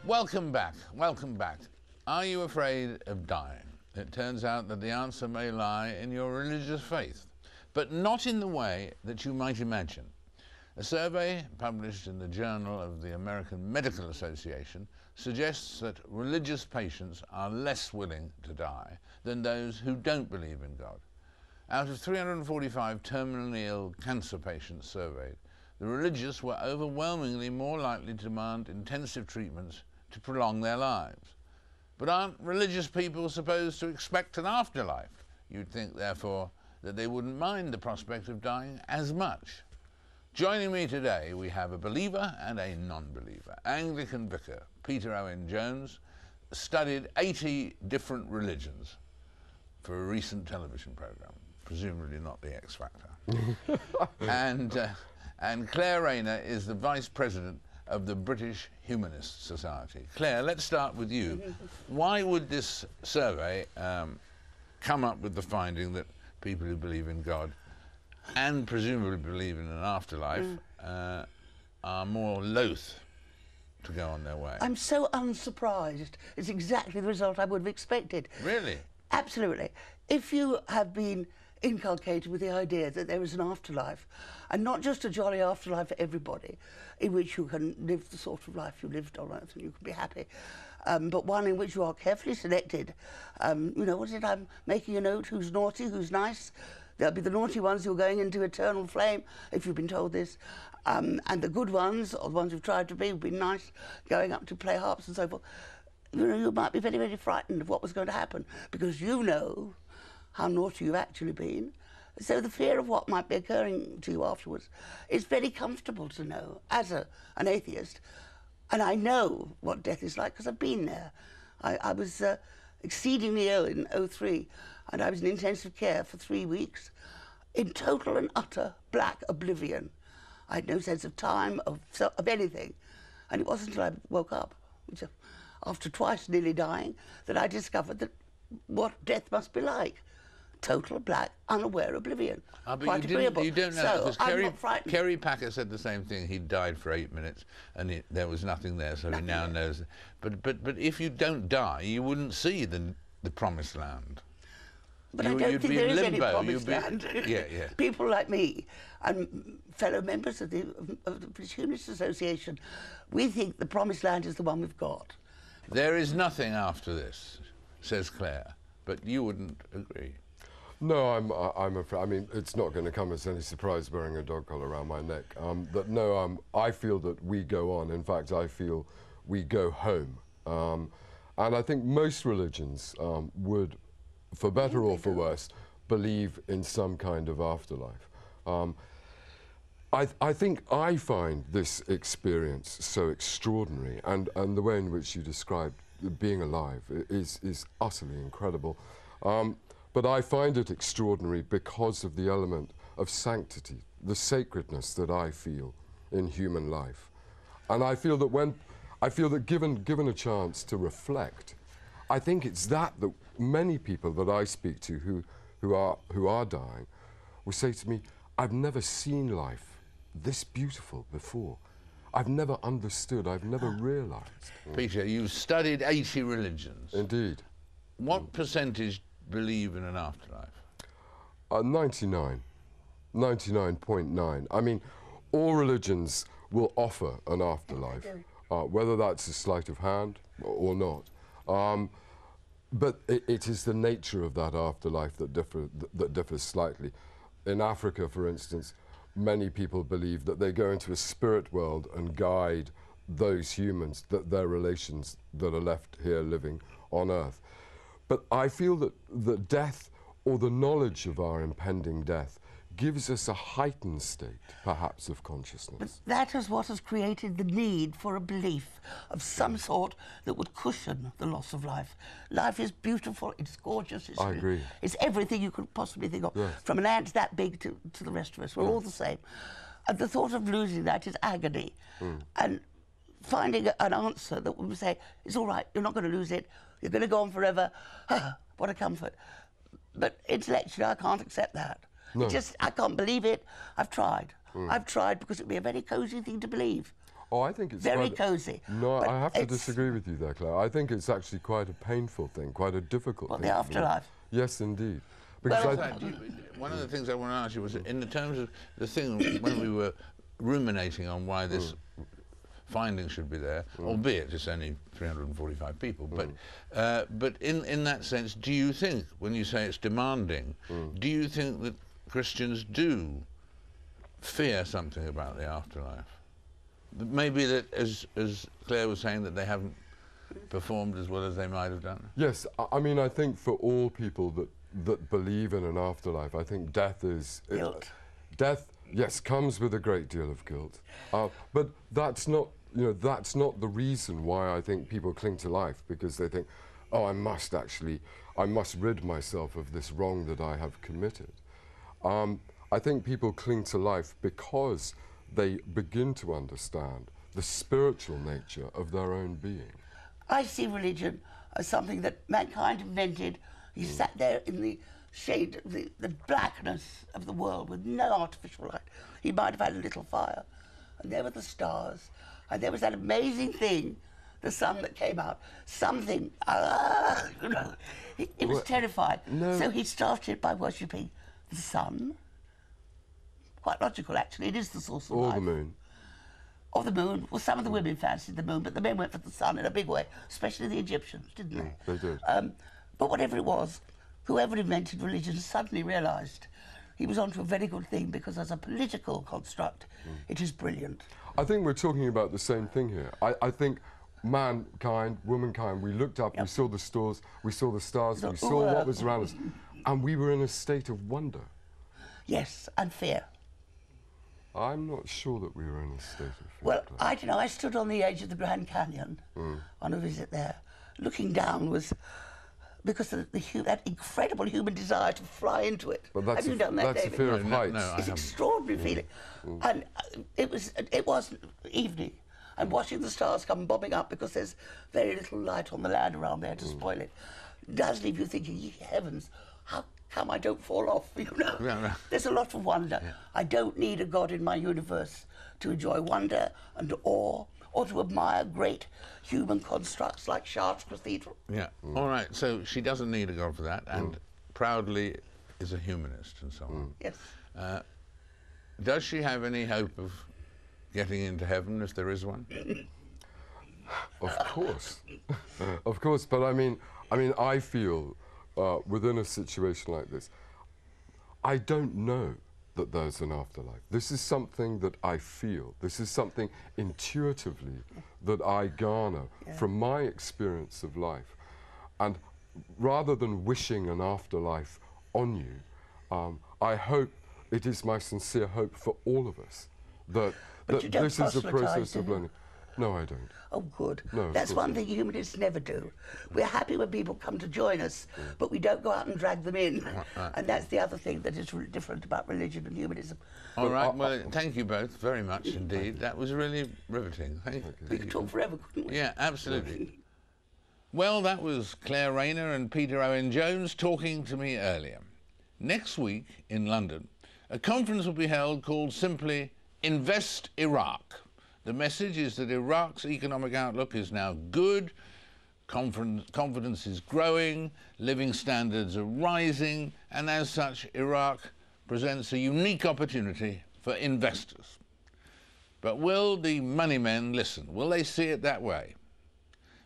Welcome back, welcome back. Are you afraid of dying? It turns out that the answer may lie in your religious faith, but not in the way that you might imagine. A survey published in the Journal of the American Medical Association suggests that religious patients are less willing to die than those who don't believe in God. Out of 345 terminally ill cancer patients surveyed, the religious were overwhelmingly more likely to demand intensive treatments to prolong their lives. But aren't religious people supposed to expect an afterlife? You'd think, therefore, that they wouldn't mind the prospect of dying as much. Joining me today, we have a believer and a non-believer. Anglican vicar Peter Owen Jones studied 80 different religions for a recent television programme, presumably not the X Factor. And Clare Rayner is the Vice President of the British Humanist Society. Clare, let's start with you. Why would this survey come up with the finding that people who believe in God and presumably believe in an afterlife are more loath to go on their way? I'm so unsurprised. It's exactly the result I would have expected. Really? Absolutely. If you have been inculcated with the idea that there is an afterlife, and not just a jolly afterlife for everybody, in which you can live the sort of life you lived on earth and you can be happy, but one in which you are carefully selected. You know, what is it? I'm making a note, who's naughty, who's nice. There'll be the naughty ones who are going into eternal flame, if you've been told this, and the good ones, or the ones who've tried to be, who've been nice, going up to play harps and so forth. You know, you might be very, very frightened of what was going to happen, because you know how naughty you've actually been. So the fear of what might be occurring to you afterwards is very comfortable to know as an atheist. And I know what death is like because I've been there. I was exceedingly ill in '03, and I was in intensive care for 3 weeks in total and utter black oblivion. I had no sense of time, of anything. And it wasn't until I woke up, which after twice nearly dying, that I discovered that what death must be like. Total black, unaware oblivion. Quite agreeable. You don't know, so because I'm not frightened. Kerry Packer said the same thing. He died for 8 minutes, and there was nothing there, so he now knows. But if you don't die, you wouldn't see the promised land. But I don't think there is any promised land. Yeah. People like me and fellow members of the British Humanist Association, we think the promised land is the one we've got. There is nothing after this, says Clare, but you wouldn't agree. No, I'm afraid. I mean, it's not going to come as any surprise wearing a dog collar around my neck. I feel that we go on. In fact, I feel we go home. And I think most religions would, for better or for worse, believe in some kind of afterlife. I think I find this experience so extraordinary, and the way in which you described being alive is utterly incredible. But I find it extraordinary because of the element of sanctity, the sacredness that I feel in human life. And I feel that given a chance to reflect, I think it's that many people that I speak to who are dying will say to me, I've never seen life this beautiful before. I've never understood, I've never realised. Peter, you've studied 80 religions. Indeed. What percentage believe in an afterlife? 99.9. I mean, all religions will offer an afterlife, whether that's a sleight of hand or not. But it is the nature of that afterlife that differs slightly. In Africa, for instance, many people believe that they go into a spirit world and guide those humans, their relations that are left here living on Earth. But I feel that death, or the knowledge of our impending death, gives us a heightened state, perhaps, of consciousness. But that is what has created the need for a belief of some sort that would cushion the loss of life. Life is beautiful, it's gorgeous, I agree. It's everything you could possibly think of, yes. From an ant that big to the rest of us. We're all the same. And the thought of losing that is agony. And finding an answer that would say, it's all right, you're not going to lose it, you're going to go on forever. What a comfort. But intellectually, I can't accept that. No. I can't believe it. I've tried. I've tried because it would be a very cosy thing to believe. Oh, I think it's very cosy. No, I have to disagree with you there, Claire. I think it's actually quite a painful thing, quite a difficult thing. The afterlife. Yes, indeed. Because one of the things I want to ask you was, in the terms of the thing when we were ruminating on why this finding should be there, albeit it's only 345 people, but in that sense, do you think, when you say it's demanding, do you think that Christians do fear something about the afterlife? Maybe that, as Claire was saying, that they haven't performed as well as they might have done? Yes, I mean, I think for all people that believe in an afterlife, I think death is... Guilt. Death, yes, comes with a great deal of guilt. But that's not, that's not the reason why I think people cling to life, because they think, oh, I must rid myself of this wrong that I have committed. I think people cling to life because they begin to understand the spiritual nature of their own being. I see religion as something that mankind invented. He sat there in the shade of the blackness of the world with no artificial light. He might have had a little fire. And there were the stars. And there was that amazing thing, the sun that came out. Something, it was terrified. No. So he started by worshipping the sun. Quite logical, actually. It is the source of life. Or the moon. Or the moon. Well, some of the women fancied the moon, but the men went for the sun in a big way, especially the Egyptians, didn't they? They did. But whatever it was, whoever invented religion suddenly realised he was onto a very good thing, because as a political construct, it is brilliant. I think we're talking about the same thing here. I think mankind, womankind, we looked up, we saw the stars, we saw we saw what was around us, and we were in a state of wonder. Yes, and fear. I'm not sure that we were in a state of fear. Well, I don't know, I stood on the edge of the Grand Canyon on a visit there. Looking down was, because of that incredible human desire to fly into it. But that's Have you done that, that's David? a fear of heights. No, It's an extraordinary feeling. And it was evening, and watching the stars come bobbing up, because there's very little light on the land around there to spoil it, does leave you thinking, ye heavens, how come I don't fall off, Yeah. There's a lot of wonder. Yeah. I don't need a God in my universe to enjoy wonder and awe, or to admire great human constructs like Chartres Cathedral. Yeah. All right, so she doesn't need a God for that, and proudly is a humanist and so on. Yes. Does she have any hope of getting into heaven, if there is one? Of course. Of course, but I mean, I feel within a situation like this, I don't know that there's an afterlife. This is something that I feel. This is something intuitively that I garner from my experience of life. And rather than wishing an afterlife on you, I hope, it is my sincere hope for all of us, that this is a process of learning. No, I don't. Oh, good. No, that's one thing humanists never do. We're happy when people come to join us, but we don't go out and drag them in. And that's the other thing that is really different about religion and humanism. All right, well, thank you both very much indeed. That was really riveting. Thank you. We could talk forever, couldn't we? Yeah, absolutely. Well, that was Clare Rayner and Peter Owen Jones talking to me earlier. Next week in London, a conference will be held called simply Invest Iraq. The message is that Iraq's economic outlook is now good, confidence is growing, living standards are rising, and as such, Iraq presents a unique opportunity for investors. But will the money men listen? Will they see it that way?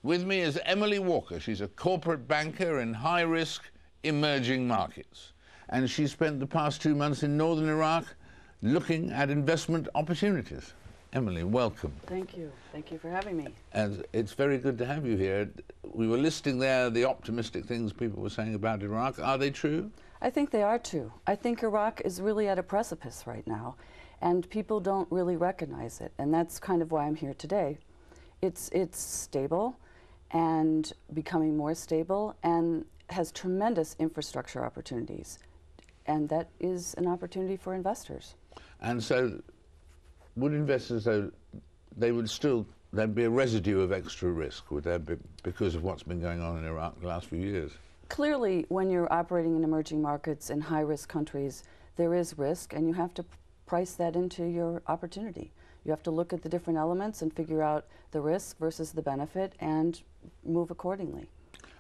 With me is Emily Walker. She's a corporate banker in high-risk emerging markets. And she spent the past 2 months in northern Iraq looking at investment opportunities. Emily, welcome. Thank you. Thank you for having me. And it's very good to have you here. We were listing there the optimistic things people were saying about Iraq. Are they true? I think they are too. I think Iraq is really at a precipice right now, and people don't really recognize it. And that's kind of why I'm here today. It's stable and becoming more stable, and has tremendous infrastructure opportunities. And that is an opportunity for investors. And so would investors, though, there'd be a residue of extra risk, would there be, because of what's been going on in Iraq the last few years? Clearly, when you're operating in emerging markets in high-risk countries, there is risk, and you have to price that into your opportunity. You have to look at the different elements and figure out the risk versus the benefit and move accordingly.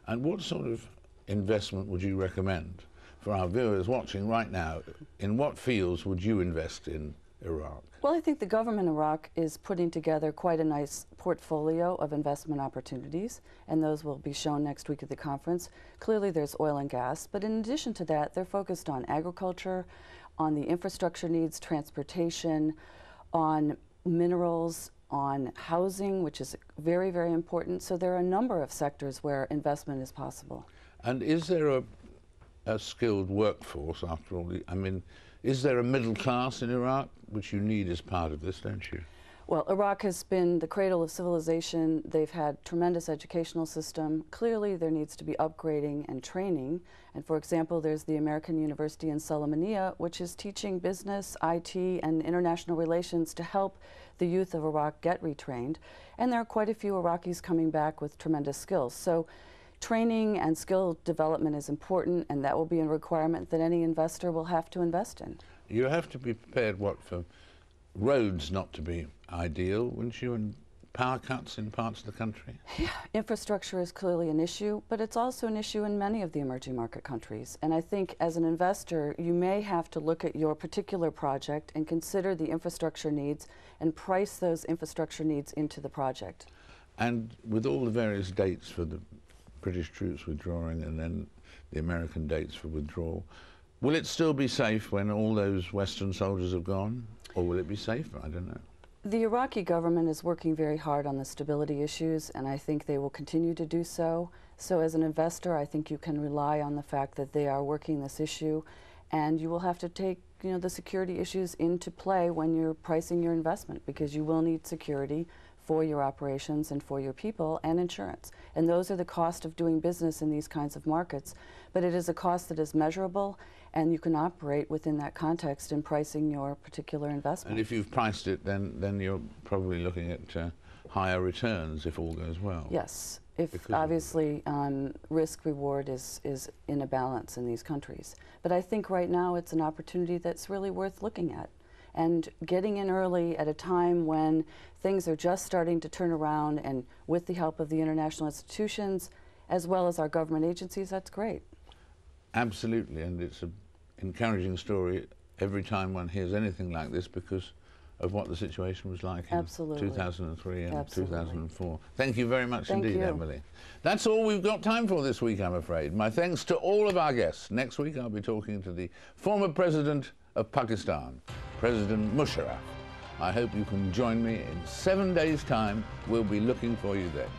And what sort of investment would you recommend for our viewers watching right now? In what fields would you invest in Iraq? Well, I think the government in Iraq is putting together quite a nice portfolio of investment opportunities, and those will be shown next week at the conference. Clearly there's oil and gas, but in addition to that, they're focused on agriculture, on the infrastructure needs, transportation, on minerals, on housing, which is very, very important. So there are a number of sectors where investment is possible. And is there a skilled workforce after all? I mean, is there a middle class in Iraq, which you need as part of this, don't you? Well, Iraq has been the cradle of civilization. They've had tremendous educational system. Clearly, there needs to be upgrading and training. And for example, there's the American University in Sulaymaniyah, which is teaching business, IT, and international relations to help the youth of Iraq get retrained. And there are quite a few Iraqis coming back with tremendous skills. So training and skill development is important, and that will be a requirement that any investor will have to invest in. You have to be prepared, what, for roads not to be ideal, wouldn't you, and power cuts in parts of the country? Yeah, infrastructure is clearly an issue, but it's also an issue in many of the emerging market countries. And I think as an investor, you may have to look at your particular project and consider the infrastructure needs and price those infrastructure needs into the project. And with all the various dates for the British troops withdrawing and then the American dates for withdrawal, will it still be safe when all those Western soldiers have gone? Or will it be safer? I don't know. The Iraqi government is working very hard on the stability issues, and I think they will continue to do so. So as an investor, I think you can rely on the fact that they are working this issue, and you will have to take, you know, the security issues into play when you're pricing your investment, because you will need security for your operations and for your people, and insurance. And those are the cost of doing business in these kinds of markets. But it is a cost that is measurable, and you can operate within that context in pricing your particular investment. And if you've priced it, then you're probably looking at higher returns if all goes well. Yes, if obviously risk-reward is in a balance in these countries. But I think right now it's an opportunity that's really worth looking at. And getting in early at a time when things are just starting to turn around, and with the help of the international institutions as well as our government agencies, that's great. Absolutely, and it's an encouraging story every time one hears anything like this, because of what the situation was like in 2003 and 2004. Thank you very much indeed, Emily. That's all we've got time for this week, I'm afraid. My thanks to all of our guests. Next week I'll be talking to the former President of Pakistan, President Musharraf. I hope you can join me in 7 days' time. We'll be looking for you then.